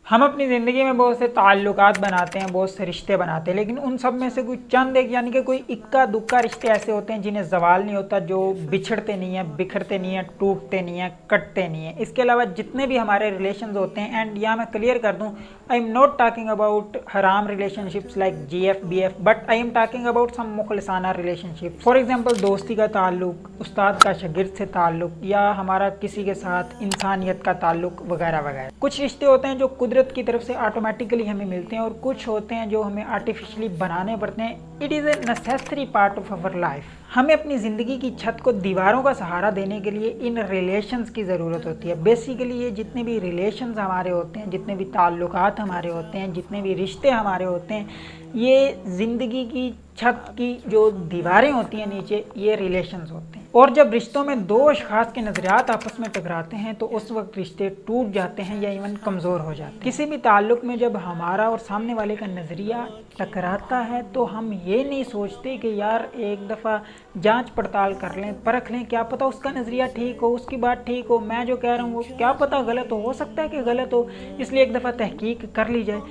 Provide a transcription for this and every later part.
हम अपनी ज़िंदगी में बहुत से ताल्लुकात बनाते हैं, बहुत से रिश्ते बनाते हैं, लेकिन उन सब में से कुछ चंद एक यानी कि कोई इक्का दुक्का रिश्ते ऐसे होते हैं जिन्हें ज़वाल नहीं होता, जो बिछड़ते नहीं हैं, बिखरते नहीं हैं, टूटते नहीं हैं, कटते नहीं हैं। इसके अलावा जितने भी हमारे रिलेशंस होते हैं, एंड यहाँ मैं क्लियर कर दूँ, I am not talking about हराम relationships like GF BF, but I am talking about some मुखलिसाना रिलेशनशिप। फॉर एग्जाम्पल दोस्ती का ताल्लुक, उस्ताद का शागिर्द से ताल्लुक, या हमारा किसी के साथ इंसानियत का ताल्लुक वगैरह वगैरह। कुछ रिश्ते होते हैं जो कुदरत की तरफ से ऑटोमेटिकली हमें मिलते हैं, और कुछ होते हैं जो हमें आर्टिफिशियली बनाने पड़ते हैं। It is a necessary part of our life. हमें अपनी ज़िंदगी की छत को दीवारों का सहारा देने के लिए इन रिलेशंस की ज़रूरत होती है। बेसिकली ये जितने भी रिलेशंस हमारे होते हैं, जितने भी ताल्लुकात हमारे होते हैं, जितने भी रिश्ते हमारे होते हैं, ये ज़िंदगी की छत की जो दीवारें होती हैं नीचे, ये रिलेशंस होते हैं। और जब रिश्तों में दो अशख़ास के नज़रियात आपस में टकराते हैं तो उस वक्त रिश्ते टूट जाते हैं या इवन कमज़ोर हो जाते हैं। किसी भी ताल्लुक़ में जब हमारा और सामने वाले का नज़रिया टकराता है तो हम ये नहीं सोचते कि यार एक दफ़ा जांच पड़ताल कर लें, परख लें, क्या पता उसका नज़रिया ठीक हो, उसकी बात ठीक हो, मैं जो कह रहा हूँ वो क्या पता गलत हो सकता है कि गलत हो, इसलिए एक दफ़ा तहकीक कर ली जाए।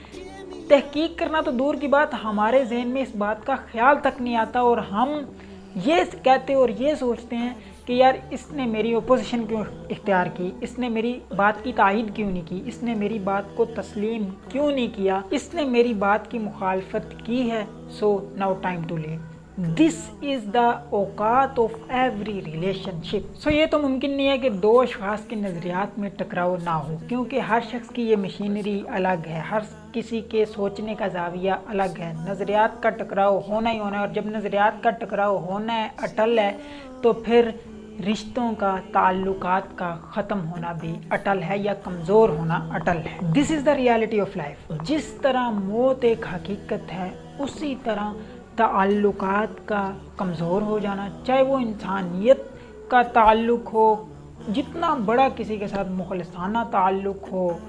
तहकीक करना तो दूर की बात, हमारे जहन में इस बात का ख्याल तक नहीं आता, और हम ये कहते और ये सोचते हैं कि यार इसने मेरी अपोजिशन क्यों इख्तियार की, इसने मेरी बात की तायीद क्यों नहीं की, इसने मेरी बात को तस्लीम क्यों नहीं किया, इसने मेरी बात की मुखालफत की है, so now time to leave. This is the औकात ऑफ एवरी रिलेशनशिप। सो ये तो मुमकिन नहीं है कि दो अशख़ास के नज़रियात में टकराव ना हो, क्योंकि हर शख्स की ये मशीनरी अलग है, हर किसी के सोचने का ज़ाविया अलग है। नज़रियात का टकराव होना ही होना है, और जब नज़रियात का टकराव होना है, अटल है, तो फिर रिश्तों का, ताल्लुकात का ख़त्म होना भी अटल है, या कमज़ोर होना अटल है। This is the reality of life. जिस तरह मौत एक हकीकत है, उसी तरह ताल्लुकात का कमज़ोर हो जाना, चाहे वो इंसानियत का ताल्लुक़ हो, जितना बड़ा किसी के साथ मुखलिसाना ताल्लुक़ हो,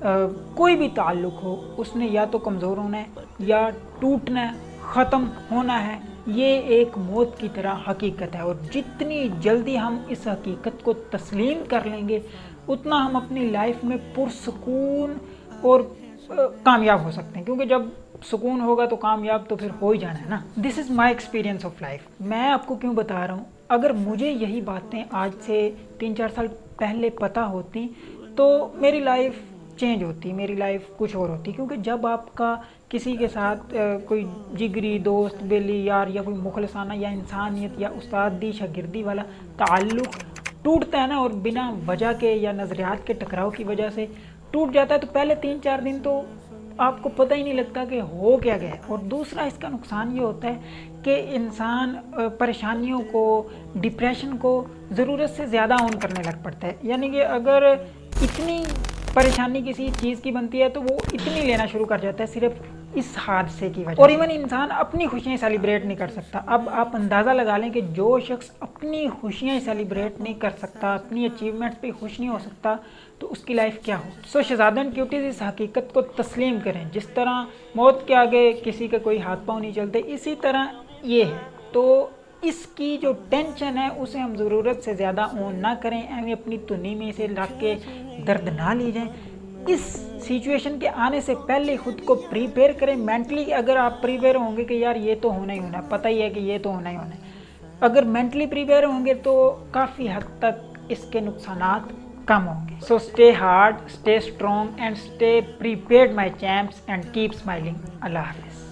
कोई भी ताल्लुक़ हो, उसने या तो कमज़ोर होना है या टूटना है, ख़त्म होना है। ये एक मौत की तरह हकीकत है, और जितनी जल्दी हम इस हकीकत को तस्लीम कर लेंगे उतना हम अपनी लाइफ में पुरसुकून और कामयाब हो सकते हैं, क्योंकि जब सुकून होगा तो कामयाब तो फिर हो ही जाना है ना। This is my experience of life. मैं आपको क्यों बता रहा हूँ, अगर मुझे यही बातें आज से 3-4 साल पहले पता होती तो मेरी लाइफ चेंज होती, मेरी लाइफ कुछ और होती। क्योंकि जब आपका किसी के साथ कोई जिगरी दोस्त, बेली यार, या कोई मुखलिसाना या इंसानियत या उस्तादी शागिर्दी वाला ताल्लुक़ टूटता है ना, और बिना वजह के या नज़रियात के टकराव की वजह से टूट जाता है, तो पहले 3-4 दिन तो आपको पता ही नहीं लगता कि हो क्या गया। और दूसरा इसका नुकसान ये होता है कि इंसान परेशानियों को, डिप्रेशन को ज़रूरत से ज़्यादा ऑन करने लग पड़ता है। यानी कि अगर इतनी परेशानी किसी चीज़ की बनती है तो वो इतनी लेना शुरू कर जाता है सिर्फ इस हादसे की वजह। और इवन इंसान अपनी खुशियाँ सेलिब्रेट नहीं कर सकता। अब आप अंदाज़ा लगा लें कि जो शख्स अपनी खुशियाँ सेलिब्रेट नहीं कर सकता, अपनी अचीवमेंट्स पे खुश नहीं हो सकता, तो उसकी लाइफ क्या हो। सो शहज़ाद एंड क्यूटीज़, इस हकीकत को तस्लीम करें, जिस तरह मौत के आगे किसी के कोई हाथ पाँव नहीं चलते, इसी तरह ये है। तो इसकी जो टेंशन है उसे हम ज़रूरत से ज़्यादा ऑन ना करें, हमें अपनी तुनी में इसे रख के दर्द ना ली जाएँ। इस सिचुएशन के आने से पहले खुद को प्रीपेयर करें मेंटली। अगर आप प्रीपेयर होंगे कि यार ये तो होना ही होना है, पता ही है कि ये तो होना ही होना है, अगर मेंटली प्रीपेयर होंगे तो काफ़ी हद तक इसके नुकसानात कम होंगे। So stay hard, stay strong and stay prepared my champs, and keep smiling. Allah हाफ़िज़।